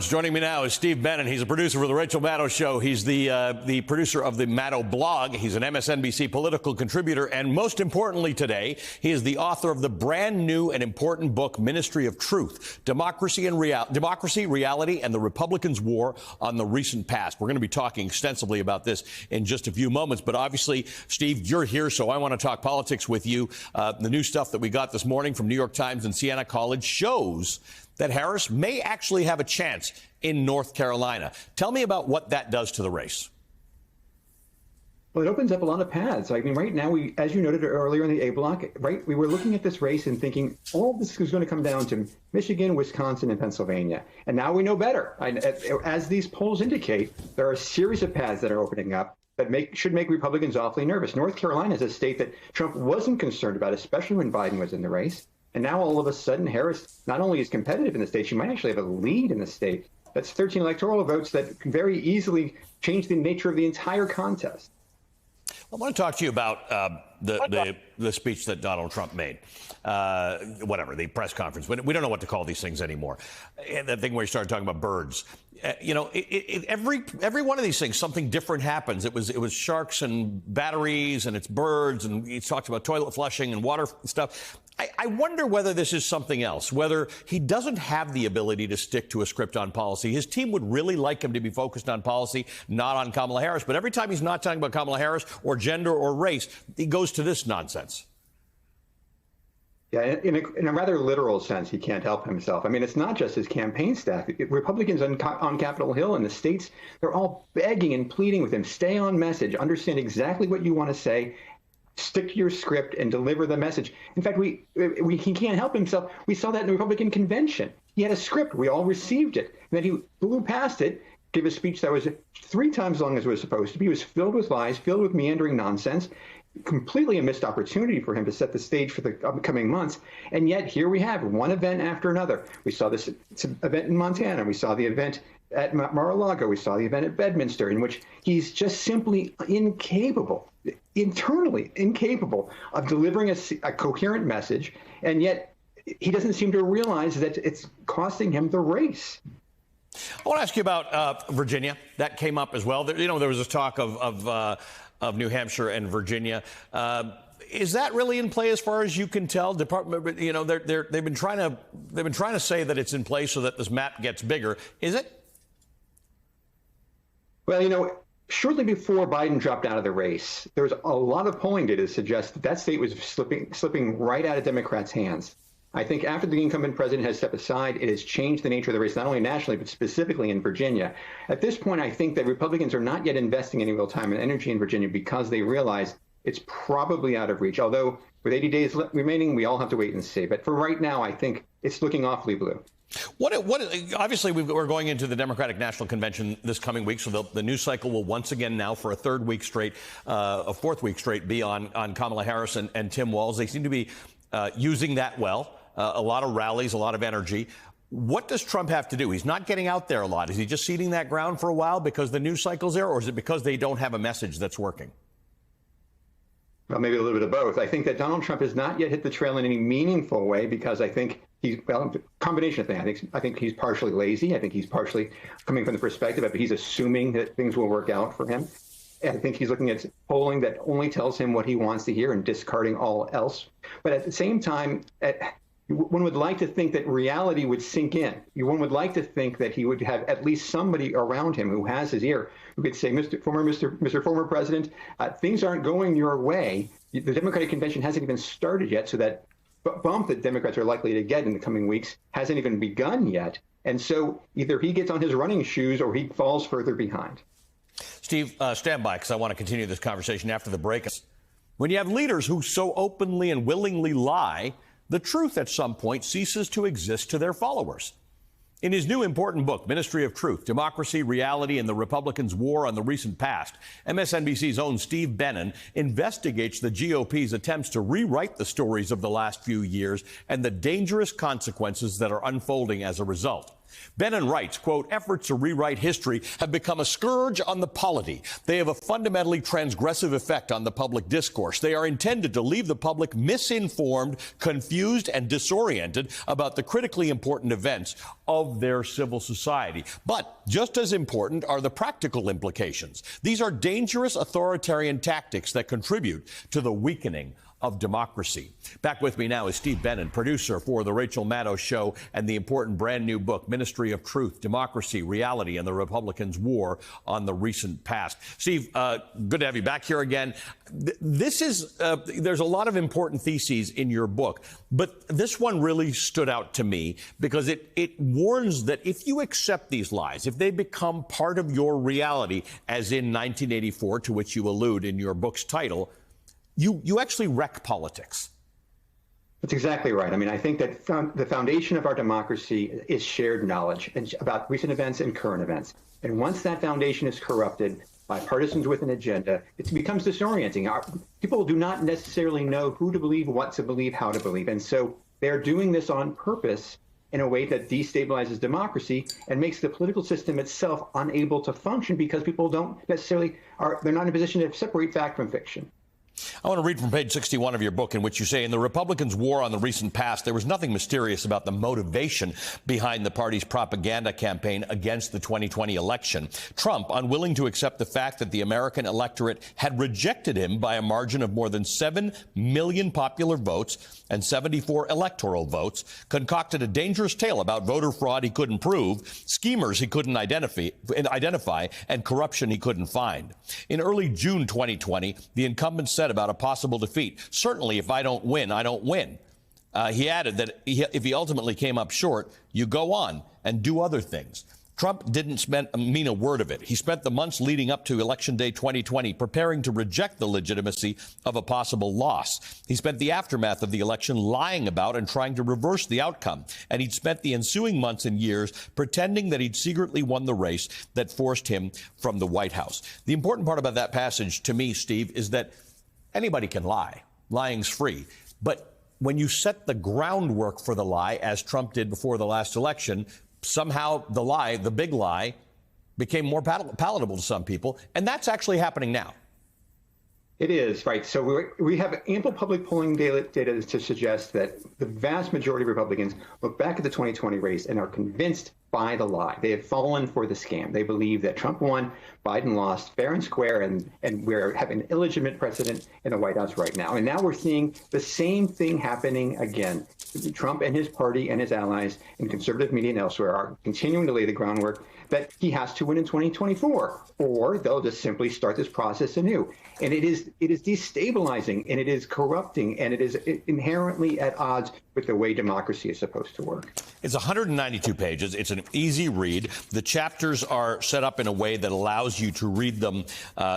Joining me now is Steve Bannon. He's a producer for The Rachel Maddow Show. He's the producer of the Maddow blog. He's an MSNBC political contributor. And most importantly today, he is the author of the brand new and important book, Ministry of Truth, Democracy, Reality, and the Republicans' War on the Recent Past. We're going to be talking extensively about this in just a few moments. But obviously, Steve, you're here, so I want to talk politics with you. The new stuff that we got this morning from New York Times and Siena College shows that Harris may actually have a chance in North Carolina. Tell me about what that does to the race. Well, it opens up a lot of paths. I mean, right now, we, as you noted earlier in the A block, right, we were looking at this race and thinking all of this is going to come down to Michigan, Wisconsin, and Pennsylvania. And now we know better. As these polls indicate, there are a series of paths that are opening up that should make Republicans awfully nervous. North Carolina is a state that Trump wasn't concerned about, especially when Biden was in the race. And now all of a sudden, Harris not only is competitive in the state, she might actually have a lead in the state. That's 13 electoral votes that can very easily change the nature of the entire contest. I want to talk to you about the speech that Donald Trump made, the press conference. We don't know what to call these things anymore. And that thing where he started talking about birds. Every one of these things, something different happens. It was sharks and batteries, and it's birds, and he talked about toilet flushing and water stuff. I wonder whether this is something else, whether he doesn't have the ability to stick to a script on policy. His team would really like him to be focused on policy, not on Kamala Harris. But every time he's not talking about Kamala Harris or gender or race, he goes to this nonsense. Yeah, in a rather literal sense, he can't help himself. I mean, it's not just his campaign staff. Republicans on Capitol Hill in the states, they're all begging and pleading with him, stay on message, understand exactly what you want to say, stick to your script and deliver the message. In fact, he can't help himself. We saw that in the Republican convention. He had a script. We all received it. And then he blew past it, gave a speech that was 3 times as long as it was supposed to be. It was filled with lies, filled with meandering nonsense, completely a missed opportunity for him to set the stage for the upcoming months. And yet here we have one event after another. We saw this event in Montana. We saw the event at Mar-a-Lago. We saw the event at Bedminster, in which he's just simply internally incapable of delivering a coherent message. And yet he doesn't seem to realize that it's costing him the race. I want to ask you about Virginia. That came up as well. There was this talk of New Hampshire and Virginia. Is that really in play as far as you can tell? They've been trying to say that it's in play so that this map gets bigger. Is it? Well, shortly before Biden dropped out of the race, there was a lot of polling data to suggest that state was slipping right out of Democrats' hands. I think after the incumbent president has stepped aside, it has changed the nature of the race, not only nationally, but specifically in Virginia. At this point, I think that Republicans are not yet investing any real time and energy in Virginia because they realize it's probably out of reach. Although with 80 days remaining, we all have to wait and see. But for right now, I think it's looking awfully blue. Obviously, we're going into the Democratic National Convention this coming week, so the news cycle will once again now for a fourth week straight be on Kamala Harris and Tim Walz. They seem to be using that well. A lot of rallies, a lot of energy. What does Trump have to do? He's not getting out there a lot. Is he just ceding that ground for a while because the news cycle's there, or is it because they don't have a message that's working? Well, maybe a little bit of both. I think that Donald Trump has not yet hit the trail in any meaningful way because I think combination of things. I think he's partially lazy. I think he's partially coming from the perspective of he's assuming that things will work out for him. And I think he's looking at polling that only tells him what he wants to hear and discarding all else. But at the same time, one would like to think that reality would sink in. One would like to think that he would have at least somebody around him who has his ear, who could say, Mr. Former President, things aren't going your way. The Democratic Convention hasn't even started yet, so that bump that Democrats are likely to get in the coming weeks hasn't even begun yet. And so either he gets on his running shoes or he falls further behind. Steve, stand by, because I want to continue this conversation after the break. When you have leaders who so openly and willingly lie, the truth at some point ceases to exist to their followers. In his new important book, Ministry of Truth, Democracy, Reality, and the Republicans' War on the Recent Past, MSNBC's own Steve Bannon investigates the GOP's attempts to rewrite the stories of the last few years and the dangerous consequences that are unfolding as a result. Bennon writes, quote, efforts to rewrite history have become a scourge on the polity. They have a fundamentally transgressive effect on the public discourse. They are intended to leave the public misinformed, confused, and disoriented about the critically important events of their civil society. But just as important are the practical implications. These are dangerous authoritarian tactics that contribute to the weakening of democracy. Back with me now is Steve Bennon, producer for The Rachel Maddow Show and the important brand new book, Ministry of Truth, Democracy, Reality, and the Republicans' War on the Recent Past. Steve, good to have you back here again. There's a lot of important theses in your book, but this one really stood out to me because it warns that if you accept these lies, if they become part of your reality, as in 1984, to which you allude in your book's title, you actually wreck politics. That's exactly right. I mean, I think that the foundation of our democracy is shared knowledge about recent events and current events. And once that foundation is corrupted by partisans with an agenda, it becomes disorienting. People do not necessarily know who to believe, what to believe, how to believe. And so they're doing this on purpose in a way that destabilizes democracy and makes the political system itself unable to function because people don't necessarily they're not in a position to separate fact from fiction. I want to read from page 61 of your book, in which you say, in the Republicans' war on the recent past, there was nothing mysterious about the motivation behind the party's propaganda campaign against the 2020 election. Trump, unwilling to accept the fact that the American electorate had rejected him by a margin of more than 7 million popular votes and 74 electoral votes, concocted a dangerous tale about voter fraud he couldn't prove, schemers he couldn't identify, and corruption he couldn't find. In early June 2020, the incumbent said about a possible defeat, certainly if I don't win, I don't win. He added that if he ultimately came up short, you go on and do other things. Trump didn't mean a word of it. He spent the months leading up to Election Day 2020 preparing to reject the legitimacy of a possible loss. He spent the aftermath of the election lying about and trying to reverse the outcome. And he'd spent the ensuing months and years pretending that he'd secretly won the race that forced him from the White House. The important part about that passage to me, Steve, is that anybody can lie. Lying's free. But when you set the groundwork for the lie, as Trump did before the last election, somehow the lie, the big lie, became more palatable to some people. And that's actually happening now. It is, right. So we have ample public polling data to suggest that the vast majority of Republicans look back at the 2020 race and are convinced by the lie. They have fallen for the scam. They believe that Trump won, Biden lost, fair and square, and we're having an illegitimate precedent in the White House right now. And now we're seeing the same thing happening again. Trump and his party and his allies in conservative media and elsewhere are continuing to lay the groundwork that he has to win in 2024, or they'll just simply start this process anew. And it is destabilizing, and it is corrupting, and it is inherently at odds with the way democracy is supposed to work. It's 192 pages. It's an easy read. The chapters are set up in a way that allows you to read them,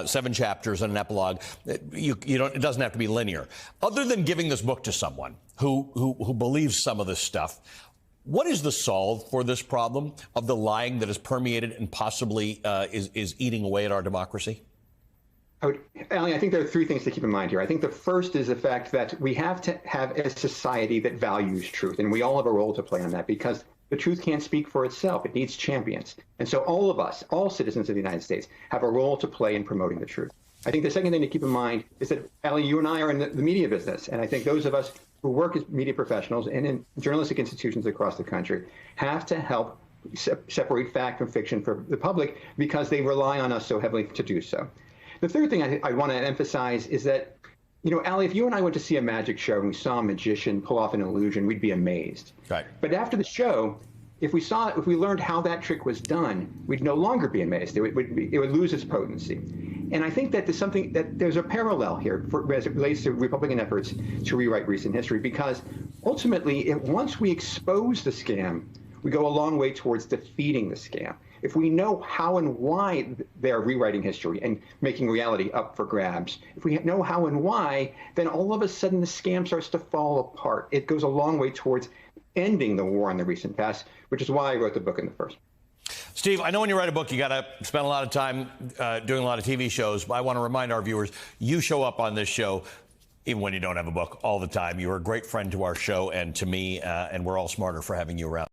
7 chapters and an epilogue. It doesn't have to be linear. Other than giving this book to someone who believes some of this stuff, what is the solve for this problem of the lying that has permeated and possibly is eating away at our democracy? Allie, I think there are 3 things to keep in mind here. I think the first is the fact that we have to have a society that values truth, and we all have a role to play on that because the truth can't speak for itself. It needs champions. And so all of us, all citizens of the United States, have a role to play in promoting the truth. I think the second thing to keep in mind is that, Allie, you and I are in the media business, and I think those of us who work as media professionals and in journalistic institutions across the country have to help separate fact from fiction for the public because they rely on us so heavily to do so. The third thing I want to emphasize is that, Allie, if you and I went to see a magic show and we saw a magician pull off an illusion, we'd be amazed. Right. But after the show, if we learned how that trick was done, we'd no longer be amazed. It would lose its potency. And I think that there's a parallel here as it relates to Republican efforts to rewrite recent history, because ultimately, once we expose the scam, we go a long way towards defeating the scam. If we know how and why they're rewriting history and making reality up for grabs, if we know how and why, then all of a sudden the scam starts to fall apart. It goes a long way towards ending the war on the recent past, which is why I wrote the book in the first. Steve, I know when you write a book, you got to spend a lot of time doing a lot of TV shows, but I want to remind our viewers, you show up on this show even when you don't have a book all the time. You're a great friend to our show and to me, and we're all smarter for having you around.